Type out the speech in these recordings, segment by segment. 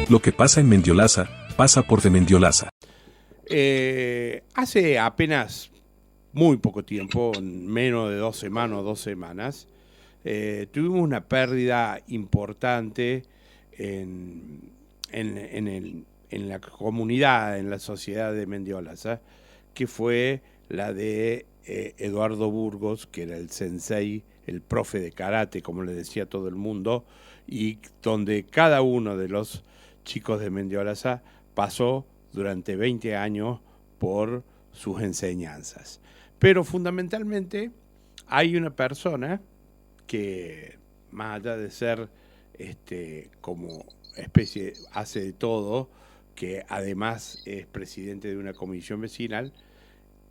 Lo que pasa en Mendiolaza, pasa por de Mendiolaza. Hace apenas muy poco tiempo, menos de 2 semanas, tuvimos una pérdida importante en la comunidad, en la sociedad de Mendiolaza, que fue la de Eduardo Burgos, que era el sensei, el profe de karate, como le decía todo el mundo, y donde cada uno de los chicos de Mendiolaza pasó durante 20 años por sus enseñanzas. Pero fundamentalmente hay una persona que, más allá de ser como especie, hace de todo, que además es presidente de una comisión vecinal,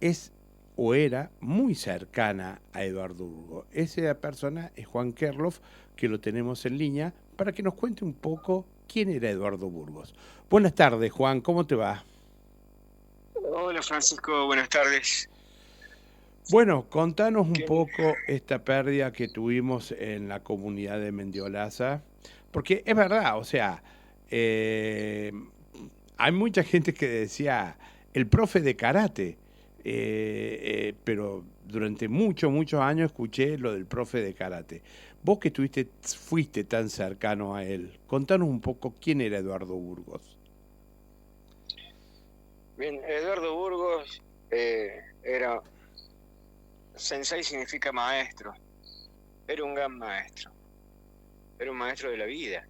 es o era muy cercana a Eduardo Burgos. Esa persona es Juan Kerloff, que lo tenemos en línea, para que nos cuente un poco quién era Eduardo Burgos. Buenas tardes, Juan, ¿cómo te va? Hola Francisco, buenas tardes. Bueno, contanos un poco esta pérdida que tuvimos en la comunidad de Mendiolaza, porque es verdad, o sea, hay mucha gente que decía el profe de karate, pero durante muchos años escuché lo del profe de karate. Vos que fuiste tan cercano a él, contanos un poco quién era Eduardo Burgos. Bien, Eduardo Burgos era, sensei significa maestro, era un gran maestro, era un maestro de la vida.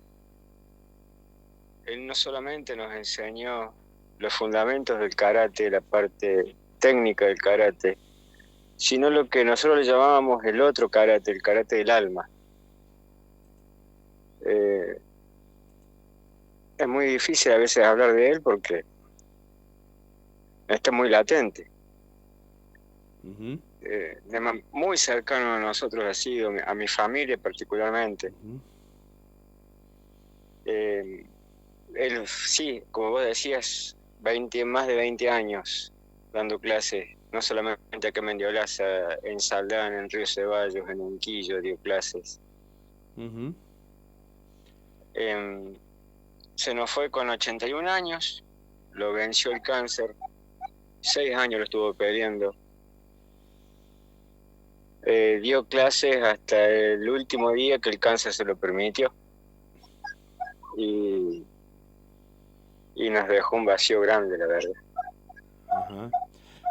Él no solamente nos enseñó los fundamentos del karate, la parte técnica del karate, sino lo que nosotros le llamábamos el otro karate, el karate del alma. Es muy difícil a veces hablar de él porque está muy latente. Uh-huh. Muy cercano a nosotros ha sido, a mi familia particularmente. Uh-huh. Él, sí, como vos decías, más de 20 años dando clases, no solamente acá en Mendiolaza, en Saldán, en Río Ceballos, en Unquillo dio clases. Uh-huh. Se nos fue con 81 años, lo venció el cáncer, 6 años lo estuvo peleando. Dio clases hasta el último día que el cáncer se lo permitió. Y nos dejó un vacío grande, la verdad. Ajá.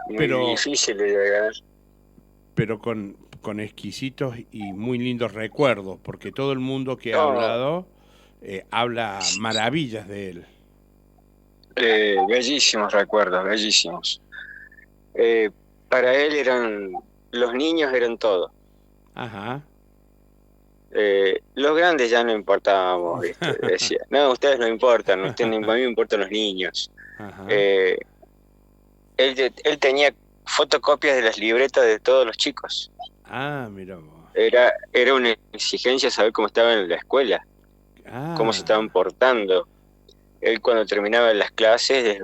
Muy difícil de llegar. Pero con exquisitos y muy lindos recuerdos, porque todo el mundo que ha hablado habla maravillas de él. Bellísimos recuerdos, bellísimos. Para él los niños eran todo. Ajá. Los grandes ya no importábamos, ¿viste? Decía, no, ustedes no importan, a mí me importan los niños. Él tenía fotocopias de las libretas de todos los chicos. Ah, mira vos. Era una exigencia saber cómo estaban en la escuela, cómo se estaban portando. Él cuando terminaba las clases,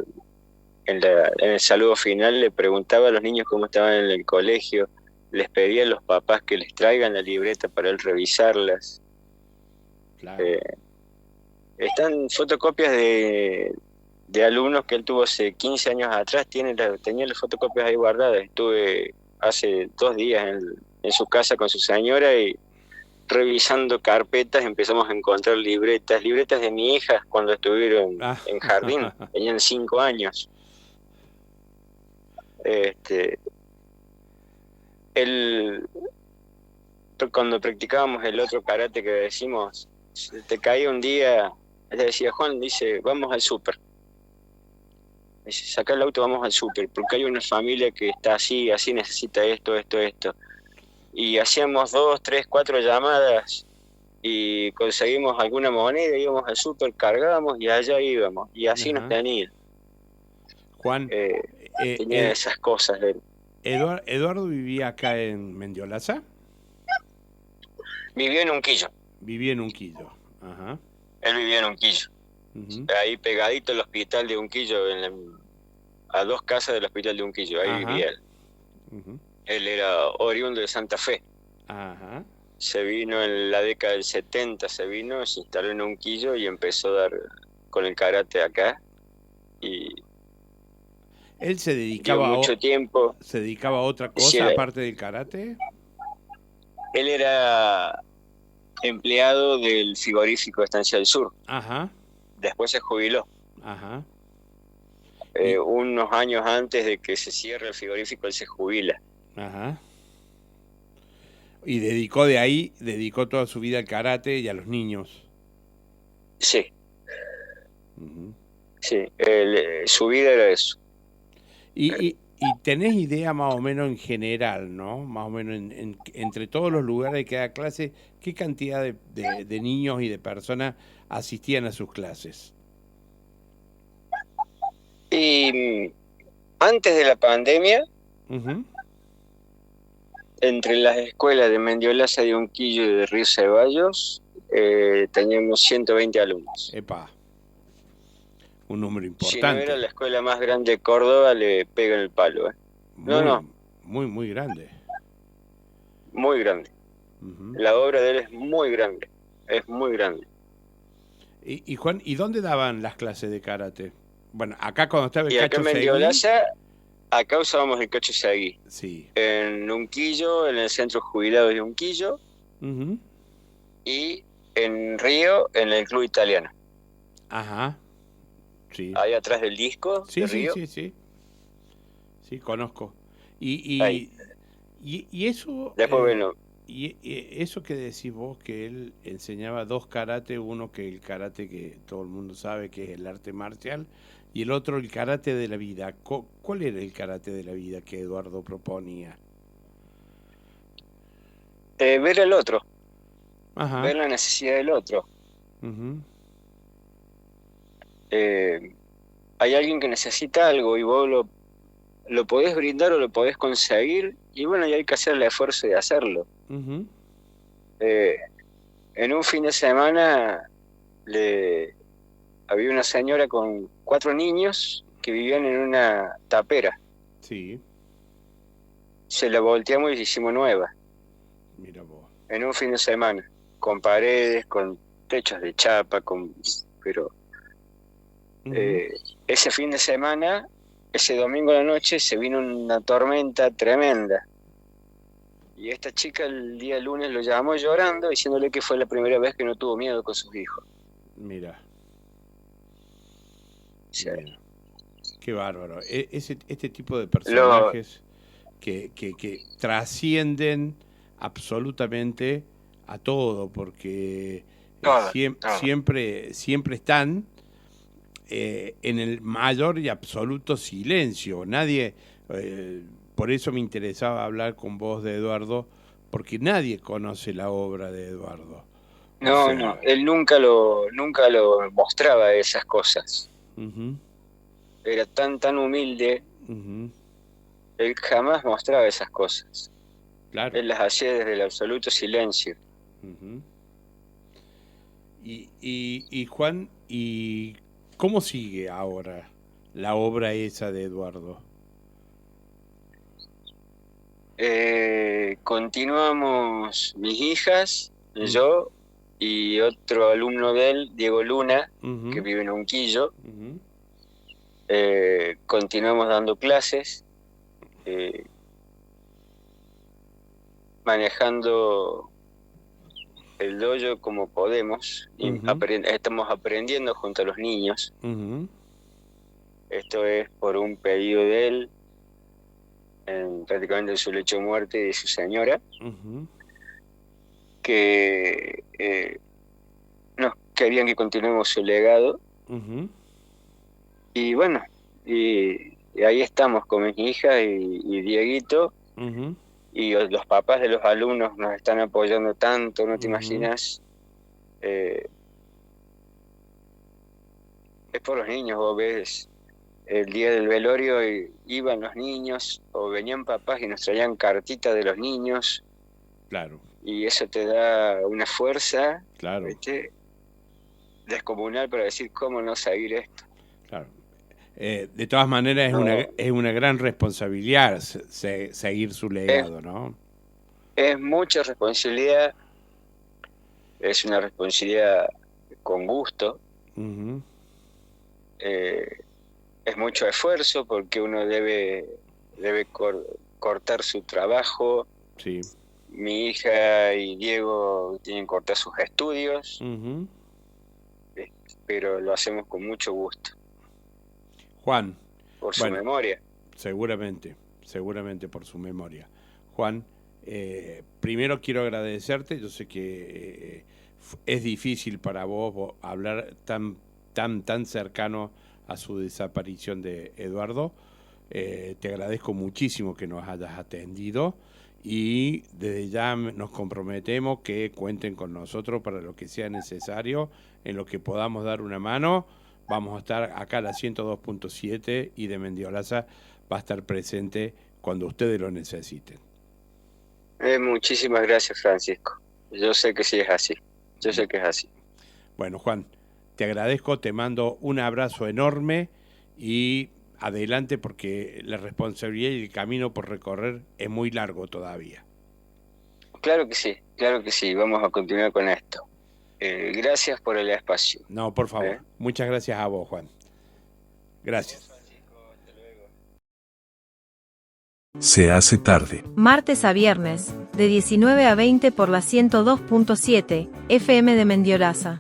en el saludo final, le preguntaba a los niños cómo estaban en el colegio, les pedía a los papás que les traigan la libreta para él revisarlas. Claro. Están fotocopias de alumnos que él tuvo hace 15 años atrás, tenía las fotocopias ahí guardadas. Estuve hace 2 días en su casa con su señora y revisando carpetas empezamos a encontrar libretas de mi hija cuando estuvieron en jardín, tenían 5 años. Él, cuando practicábamos el otro karate que decimos, te caía un día, él decía, Juan, dice, vamos al súper. Dice, saca el auto, vamos al súper, porque hay una familia que está así necesita esto. Y hacíamos 2, 3, 4 llamadas y conseguimos alguna moneda, íbamos al súper, cargábamos y allá íbamos. Y así nos tenía. Juan, tenía esas cosas de él. ¿Eduardo vivía acá en Mendiolaza? Vivió en Unquillo. Vivía en Unquillo. Ajá. Él vivía en Unquillo. Uh-huh. Ahí pegadito al hospital de Unquillo, a 2 casas del hospital de Unquillo, ahí vivía él. Uh-huh. Él era oriundo de Santa Fe. Ajá. Se vino en la década del 70, se instaló en Unquillo y empezó a dar con el karate acá y ¿Él se dio dedicaba mucho tiempo. se dedicaba a otra Sí, cosa aparte del karate? él era empleado del frigorífico Estancia del Sur. Ajá, Después se jubiló. ajá. Y, Unos años antes de que se cierre el frigorífico, él se jubila. ajá. Y dedicó toda su vida al karate y a los niños. Sí, Ujú. sí. Su vida era eso. Y tenés idea más o menos en general, ¿no? Más o menos entre todos los lugares que da clase, ¿qué cantidad de niños y de personas asistían a sus clases? Y antes de la pandemia, Ujú. entre las escuelas de Mendiolaza, de Unquillo y de Río Ceballos, teníamos 120 alumnos. Epa, un número Si no era importante. la escuela más grande de Córdoba, le pegan el palo. No, Muy, no, muy grande. muy grande. Ujú. La obra de él es muy grande. Es muy grande. Y Juan, ¿y dónde daban las clases de karate? Bueno, acá cuando estaba el Y acá Cacho en Seguí, Mendiolaza, acá usábamos el Cacho Seguí. sí. En Unquillo, en el Centro Jubilados de Unquillo, Ujú. y en Río, en el Club Italiano. Ajá, sí. Ahí atrás del disco Sí, de sí, Río. sí, sí. Sí, conozco. Ahí. Y eso, Después, bueno, y eso que decís vos, que él enseñaba dos karate, uno que el karate que todo el mundo sabe que es el arte marcial, y el otro el karate de la vida. ¿Cuál era el karate de la vida que Eduardo proponía? ver al otro, Ajá. ver la necesidad del otro. Ujú. Hay alguien que necesita algo y vos lo podés brindar o lo podés conseguir, y bueno, y hay que hacer el esfuerzo de hacerlo. Ujú. Eh, en un fin de semana había una señora con 4 niños que vivían en una tapera. Sí, Se la volteamos y hicimos nueva mira vos. en un fin de semana, con paredes, con techos de chapa, pero Ujú. ese fin de semana, ese domingo a la noche, se vino una tormenta tremenda. Y esta chica el día lunes lo llamó llorando, diciéndole que fue la primera vez que no tuvo miedo con sus hijos. Mira, O sea, mira. Qué bárbaro. Este tipo de lo, personajes que trascienden absolutamente a todo, porque todo, todo. siempre están en el mayor y absoluto silencio. Nadie, por eso me interesaba hablar con vos de Eduardo, porque nadie conoce la obra de Eduardo. O No, no, sea, él nunca lo mostraba esas cosas. ujú, Era tan humilde, ujú, él jamás mostraba esas cosas. claro. Él las hacía desde el absoluto silencio. Ujú. Y Juan, ¿y cómo sigue ahora la obra esa de Eduardo? Continuamos mis hijas, Mm, yo y otro alumno de él, Diego Luna, que ujú, vive en Unquillo. ujú, Continuamos dando clases, eh, manejando el dojo como podemos, y ujú, estamos aprendiendo junto a los niños. ujú, Esto es por un pedido de él, prácticamente en su lecho de muerte, y de su señora, ujú, que nos querían que continuemos su legado. ujú, Y bueno, y ahí estamos con mis hijas y Dieguito, ujú, y los papás de los alumnos nos están apoyando tanto, no te ujú. imaginas. Es por los niños, vos ves el día del velorio y iban los niños o venían papás y nos traían cartitas de los niños, Claro, y eso te da una fuerza, claro, ¿viste?, descomunal para decir cómo no seguir esto. claro. De todas maneras No, es una gran responsabilidad seguir su es, legado, ¿no? es mucha responsabilidad, es una responsabilidad con gusto, Ujú, es mucho esfuerzo porque uno debe cortar su trabajo. Sí. Mi hija y Diego tienen que cortar sus estudios, pero lo hacemos con mucho gusto. Juan. Por su memoria. Seguramente por su memoria. Juan, primero quiero agradecerte. Yo sé que es difícil para vos hablar tan cercano a su desaparición de Eduardo. Te agradezco muchísimo que nos hayas atendido y desde ya nos comprometemos que cuenten con nosotros para lo que sea necesario, en lo que podamos dar una mano. Vamos a estar acá a la 102.7 y de Mendiolaza va a estar presente cuando ustedes lo necesiten. Muchísimas gracias, Francisco. Yo sé que sí es así. Yo sé que es así. Bueno, Juan, te agradezco, te mando un abrazo enorme y adelante porque la responsabilidad y el camino por recorrer es muy largo todavía. Claro que sí. Vamos a continuar con esto. Gracias por el espacio. No, por favor. Muchas gracias a vos, Juan. Gracias. Se hace tarde. Martes a viernes, de 19 a 20 por la 102.7 FM de Mendiolaza.